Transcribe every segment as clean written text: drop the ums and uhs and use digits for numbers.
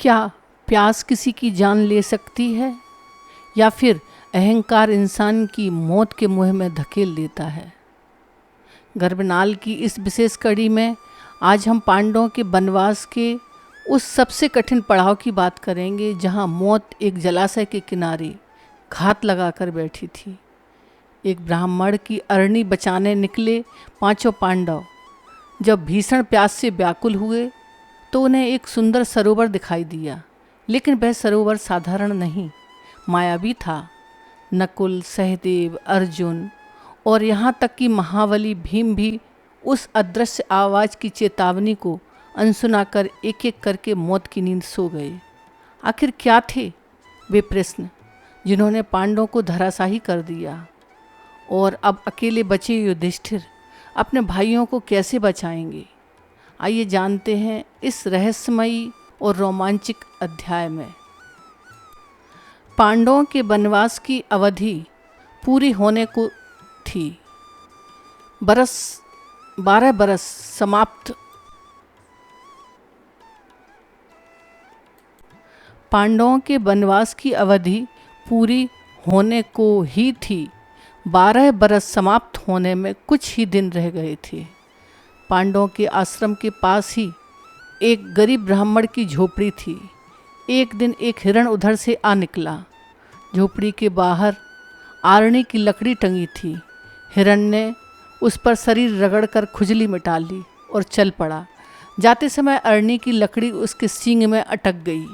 क्या प्यास किसी की जान ले सकती है या फिर अहंकार इंसान की मौत के मुँह में धकेल देता है? गर्भनाल की इस विशेष कड़ी में आज हम पांडवों के वनवास के उस सबसे कठिन पड़ाव की बात करेंगे जहां मौत एक जलाशय के किनारे घात लगाकर बैठी थी। एक ब्राह्मण की अरणी बचाने निकले पांचों पांडव जब भीषण प्यास से व्याकुल हुए तो उन्हें एक सुंदर सरोवर दिखाई दिया, लेकिन वह सरोवर साधारण नहीं, मायावी था। नकुल, सहदेव, अर्जुन और यहाँ तक कि महाबली भीम भी उस अदृश्य आवाज़ की चेतावनी को अनसुना कर एक एक करके मौत की नींद सो गए। आखिर क्या थे वे प्रश्न जिन्होंने पांडवों को धराशायी कर दिया? और अब अकेले बचे युधिष्ठिर अपने भाइयों को कैसे बचाएंगे? आइए जानते हैं इस रहस्यमयी और रोमांचक अध्याय में। पांडवों के वनवास की अवधि पूरी होने को थी। 12 बरस समाप्त। पांडवों के वनवास की अवधि पूरी होने को ही थी। 12 बरस समाप्त होने में कुछ ही दिन रह गए थे। पांडवों के आश्रम के पास ही एक गरीब ब्राह्मण की झोपड़ी थी। एक दिन एक हिरण उधर से आ निकला। झोपड़ी के बाहर आरणी की लकड़ी टंगी थी। हिरण ने उस पर शरीर रगड़कर खुजली मिटा ली और चल पड़ा। जाते समय अरणी की लकड़ी उसके सींग में अटक गई।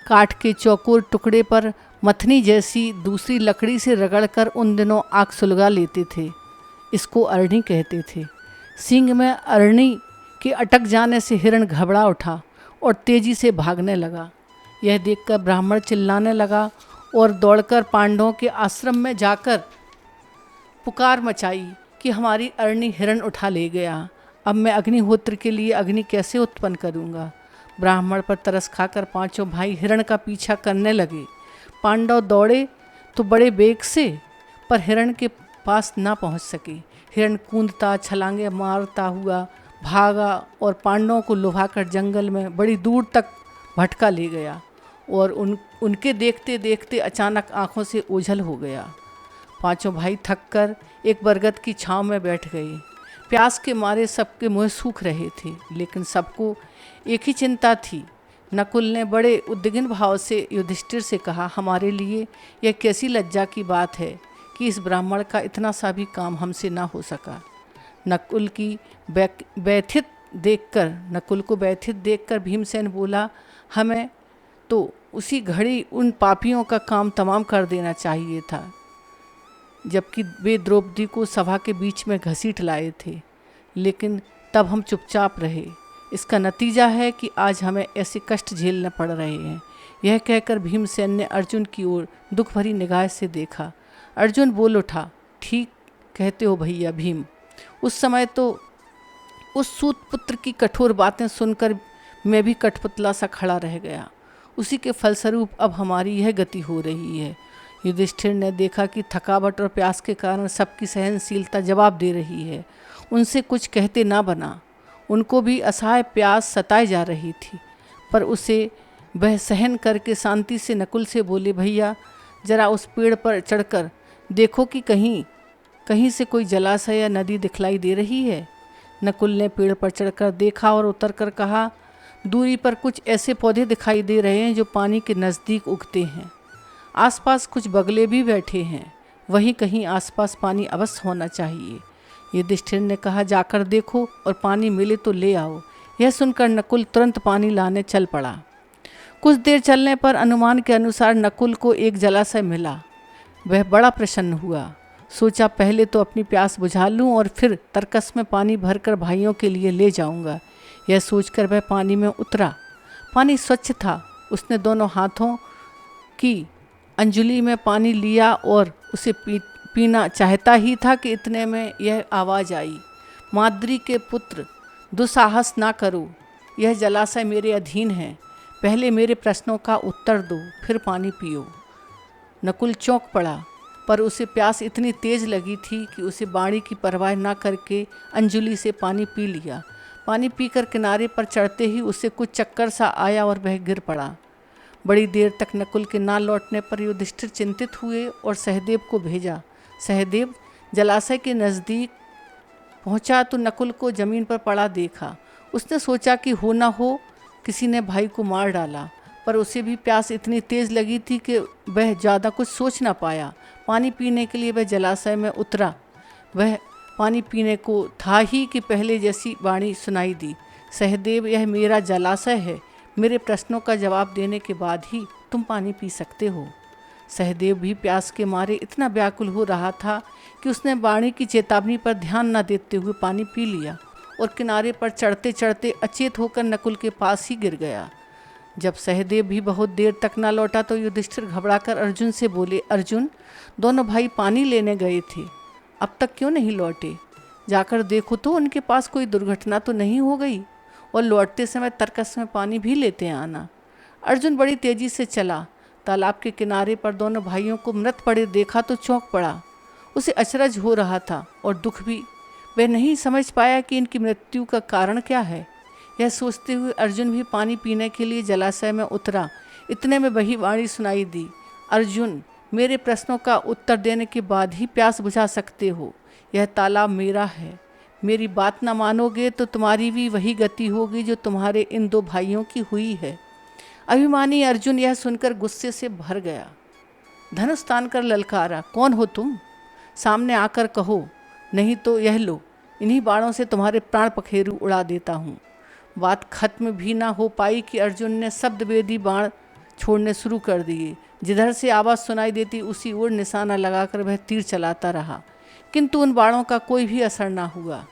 काठ के चौकोर टुकड़े पर मथनी जैसी दूसरी लकड़ी से रगड़कर उन दिनों आग सुलगा लेते थे। इसको अरणी कहते थे। सींग में अरणी के अटक जाने से हिरण घबरा उठा और तेजी से भागने लगा। यह देखकर ब्राह्मण चिल्लाने लगा और दौड़कर पांडवों के आश्रम में जाकर पुकार मचाई कि हमारी अरणी हिरण उठा ले गया। अब मैं अग्निहोत्र के लिए अग्नि कैसे उत्पन्न करूँगा? ब्राह्मण पर तरस खाकर पांचों भाई हिरण का पीछा करने लगे। पांडव दौड़े तो बड़े वेग से, पर हिरण के पास ना पहुंच सके। हिरण कूदता छलांगे मारता हुआ भागा और पांडवों को लुभाकर जंगल में बड़ी दूर तक भटका ले गया और उनके देखते देखते अचानक आंखों से ओझल हो गया। पांचों भाई थककर एक बरगद की छांव में बैठ गए। प्यास के मारे सबके मुंह सूख रहे थे, लेकिन सबको एक ही चिंता थी। नकुल ने बड़े उद्विग्न भाव से युधिष्ठिर से कहा, हमारे लिए यह कैसी लज्जा की बात है कि इस ब्राह्मण का इतना सा भी काम हमसे ना हो सका। नकुल को व्यथित देखकर भीमसेन बोला, हमें तो उसी घड़ी उन पापियों का काम तमाम कर देना चाहिए था, जबकि वे द्रौपदी को सभा के बीच में घसीट लाए थे, लेकिन तब हम चुपचाप रहे। इसका नतीजा है कि आज हमें ऐसे कष्ट झेलने पड़ रहे हैं। यह कहकर भीमसेन ने अर्जुन की ओर दुख भरी निगाह से देखा। अर्जुन बोल उठा, ठीक कहते हो भैया भीम। उस समय तो उस सूत पुत्र की कठोर बातें सुनकर मैं भी कठपुतला सा खड़ा रह गया। उसी के फलस्वरूप अब हमारी यह गति हो रही है। युधिष्ठिर ने देखा कि थकावट और प्यास के कारण सबकी सहनशीलता जवाब दे रही है। उनसे कुछ कहते ना बना। उनको भी असहाय प्यास सताई जा रही थी, पर उसे वह सहन करके शांति से नकुल से बोले, भैया जरा उस पेड़ पर चढ़कर देखो कि कहीं से कोई जलाशय या नदी दिखलाई दे रही है। नकुल ने पेड़ पर चढ़कर देखा और उतरकर कहा, दूरी पर कुछ ऐसे पौधे दिखाई दे रहे हैं जो पानी के नज़दीक उगते हैं। आसपास कुछ बगले भी बैठे हैं, वहीं कहीं आसपास पानी अवश्य होना चाहिए। युधिष्ठिर ने कहा, जाकर देखो और पानी मिले तो ले आओ। यह सुनकर नकुल तुरंत पानी लाने चल पड़ा। कुछ देर चलने पर अनुमान के अनुसार नकुल को एक जलाशय मिला। वह बड़ा प्रसन्न हुआ। सोचा, पहले तो अपनी प्यास बुझा लूं और फिर तरकस में पानी भरकर भाइयों के लिए ले जाऊंगा। यह सोचकर वह पानी में उतरा। पानी स्वच्छ था। उसने दोनों हाथों की अंजुली में पानी लिया और उसे पीना चाहता ही था कि इतने में यह आवाज़ आई, माद्री के पुत्र, दुस्साहस ना करो। यह जलाशय मेरे अधीन है। पहले मेरे प्रश्नों का उत्तर दो, फिर पानी पियो। नकुल चौंक पड़ा, पर उसे प्यास इतनी तेज लगी थी कि उसे बाणी की परवाह ना करके अंजुली से पानी पी लिया। पानी पीकर किनारे पर चढ़ते ही उसे कुछ चक्कर सा आया और वह गिर पड़ा। बड़ी देर तक नकुल के ना लौटने पर युधिष्ठिर चिंतित हुए और सहदेव को भेजा। सहदेव जलाशय के नज़दीक पहुंचा तो नकुल को ज़मीन पर पड़ा देखा। उसने सोचा कि हो ना हो किसी ने भाई को मार डाला, पर उसे भी प्यास इतनी तेज़ लगी थी कि वह ज़्यादा कुछ सोच ना पाया। पानी पीने के लिए वह जलाशय में उतरा। वह पानी पीने को था ही कि पहले जैसी वाणी सुनाई दी, सहदेव यह मेरा जलाशय है, मेरे प्रश्नों का जवाब देने के बाद ही तुम पानी पी सकते हो। सहदेव भी प्यास के मारे इतना व्याकुल हो रहा था कि उसने वाणी की चेतावनी पर ध्यान न देते हुए पानी पी लिया और किनारे पर चढ़ते चढ़ते अचेत होकर नकुल के पास ही गिर गया। जब सहदेव भी बहुत देर तक न लौटा तो युधिष्ठिर घबराकर अर्जुन से बोले, अर्जुन, दोनों भाई पानी लेने गए थे, अब तक क्यों नहीं लौटे? जाकर देखो तो उनके पास कोई दुर्घटना तो नहीं हो गई, और लौटते समय तरकस में पानी भी लेते आना। अर्जुन बड़ी तेजी से चला। तालाब के किनारे पर दोनों भाइयों को मृत पड़े देखा तो चौंक पड़ा। उसे अचरज हो रहा था और दुख भी। वह नहीं समझ पाया कि इनकी मृत्यु का कारण क्या है। यह सोचते हुए अर्जुन भी पानी पीने के लिए जलाशय में उतरा। इतने में वही वाणी सुनाई दी, अर्जुन, मेरे प्रश्नों का उत्तर देने के बाद ही प्यास बुझा सकते हो। यह तालाब मेरा है, मेरी बात न मानोगे तो तुम्हारी भी वही गति होगी जो तुम्हारे इन दो भाइयों की हुई है। अभिमानी अर्जुन यह सुनकर गुस्से से भर गया। धनुष तान कर ललकारा, कौन हो तुम? सामने आकर कहो, नहीं तो यह लो, इन्हीं बाणों से तुम्हारे प्राण पखेरु उड़ा देता हूँ। बात खत्म भी ना हो पाई कि अर्जुन ने शब्दभेदी बाण छोड़ने शुरू कर दिए। जिधर से आवाज़ सुनाई देती उसी ओर निशाना लगाकर वह तीर चलाता रहा, किंतु उन बाणों का कोई भी असर ना हुआ।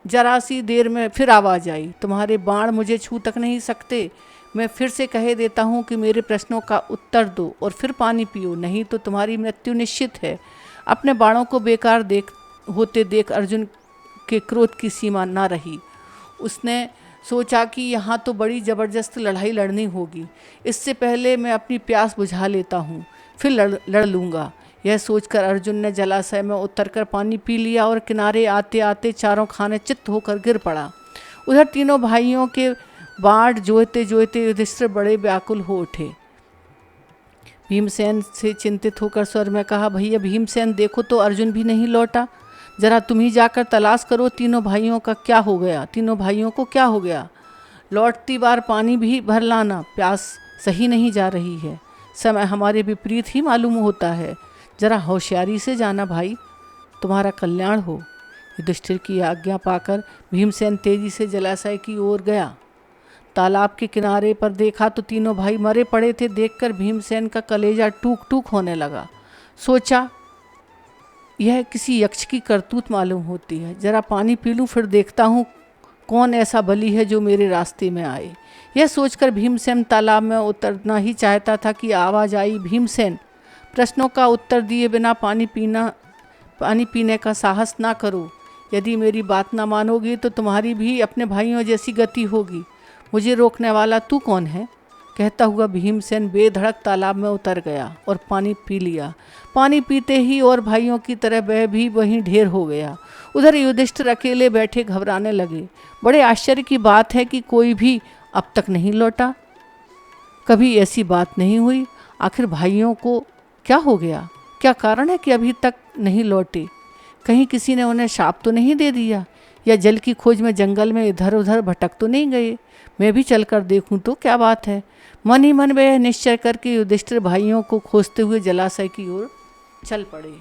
जरा सी देर में फिर आवाज़ आई, तुम्हारे बाण मुझे छू तक नहीं सकते। मैं फिर से कह देता हूँ कि मेरे प्रश्नों का उत्तर दो और फिर पानी पियो, नहीं तो तुम्हारी मृत्यु निश्चित है। अपने बाणों को बेकार होते देख अर्जुन के क्रोध की सीमा ना रही। उसने सोचा कि यहाँ तो बड़ी ज़बरदस्त लड़ाई लड़नी होगी। इससे पहले मैं अपनी प्यास बुझा लेता हूँ, फिर लड़ लूँगा। यह सोचकर अर्जुन ने जलाशय में उतरकर पानी पी लिया और किनारे आते आते चारों खाने चित्त होकर गिर पड़ा। उधर तीनों भाइयों के बाढ़ जोहते जोहते युधिष्ठिर बड़े व्याकुल हो उठे। भीमसेन से चिंतित होकर स्वर में कहा, भैया भीमसेन, देखो तो अर्जुन भी नहीं लौटा, जरा तुम ही जाकर तलाश करो तीनों भाइयों का क्या हो गया, तीनों भाइयों को क्या हो गया। लौटती बार पानी भी भर लाना, प्यास सही नहीं जा रही है, समय हमारे विपरीत ही मालूम होता है, जरा होशियारी से जाना भाई, तुम्हारा कल्याण हो। युधिष्ठिर की आज्ञा पाकर भीमसेन तेजी से जलाशय की ओर गया। तालाब के किनारे पर देखा तो तीनों भाई मरे पड़े थे। देखकर भीमसेन का कलेजा टूक टूक होने लगा। सोचा, यह किसी यक्ष की करतूत मालूम होती है, जरा पानी पी लूँ फिर देखता हूँ कौन ऐसा बली है जो मेरे रास्ते में आए। यह सोचकर भीमसेन तालाब में उतरना ही चाहता था कि आवाज़ आई, भीमसेन, प्रश्नों का उत्तर दिए बिना पानी पीने का साहस ना करो। यदि मेरी बात ना मानोगी तो तुम्हारी भी अपने भाइयों जैसी गति होगी। मुझे रोकने वाला तू कौन है? कहता हुआ भीमसेन बेधड़क तालाब में उतर गया और पानी पी लिया। पानी पीते ही और भाइयों की तरह वह भी वहीं ढेर हो गया। उधर युधिष्ठिर अकेले बैठे घबराने लगे। बड़े आश्चर्य की बात है कि कोई भी अब तक नहीं लौटा। कभी ऐसी बात नहीं हुई। आखिर भाइयों को क्या हो गया? क्या कारण है कि अभी तक नहीं लौटे? कहीं किसी ने उन्हें शाप तो नहीं दे दिया, या जल की खोज में जंगल में इधर उधर भटक तो नहीं गए? मैं भी चलकर देखूं तो क्या बात है। मन ही मन वह निश्चय करके युधिष्ठिर भाइयों को खोजते हुए जलाशय की ओर चल पड़े।